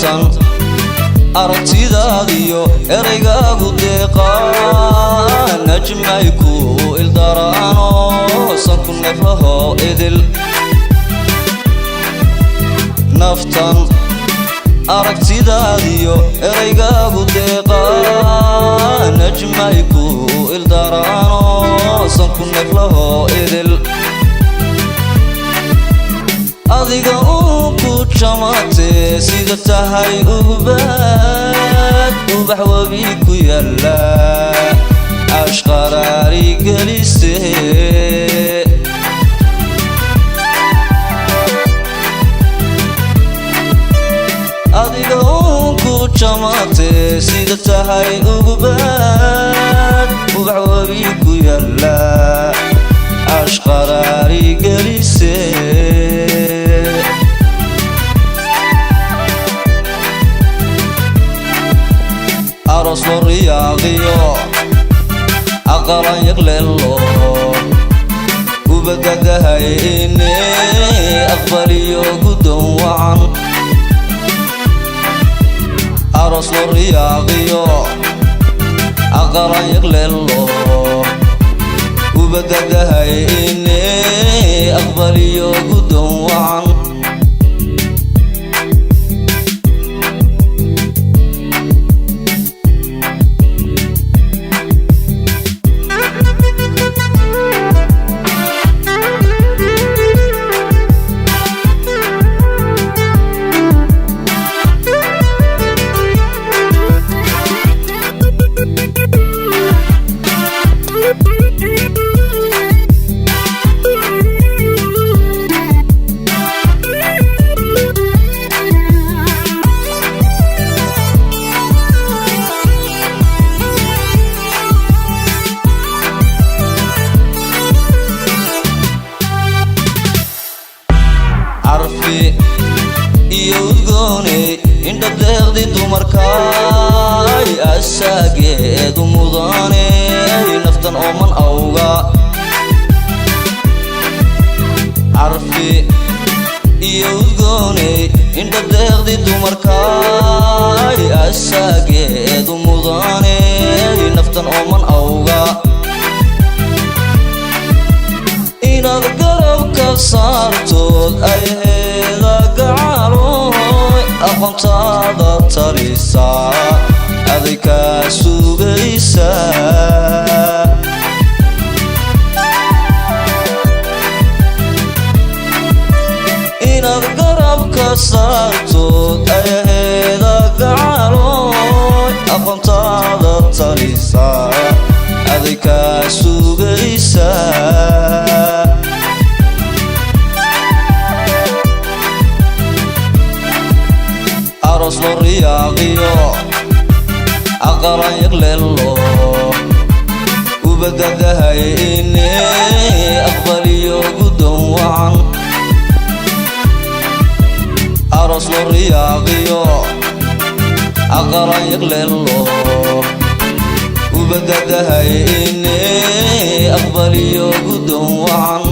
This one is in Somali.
naftan aragtidaadiyo eraygaagu deeqaa najmayku ildaraano sanku neeflaho idil naftan aragtidaadiyo eraygaagu deeqaa najmayku ildaraano sanku neeflaho idil adiga ku jamaatee sida tahay ubax wabi ku yaala ashqaraari gelistee adiga ku jamaatee sida tahay ubax wabi ku yaala ashqaraari gelistee aros loriyaqiyo aqalan yaqlelo ubadagahayne aqbaliyo gudon wacan aros loriyaqiyo aqalan yaqlelo ubadagahayne aqbaliyo gudon wacan يودغوني انت دغدي دمركاي اساقيد مضاني نفتن اومن اوغا عرفي يودغوني انت دغدي دمركاي اساقيد مضاني نفتن اومن اوغا إنا القرب كسرتود أيهذا قعروي أقمتادا تريسا أذيك سوغيسا إنا القرب كسرتود أيهذا قعروي أقمتادا تريسا أذيك سوغيسا aros loriyaqiyo aqalan yaqlelo ubadagahayne aqbaliyo gudon wacan aros loriyaqiyo aqalan yaqlelo ubadagahayne aqbaliyo gudon wacan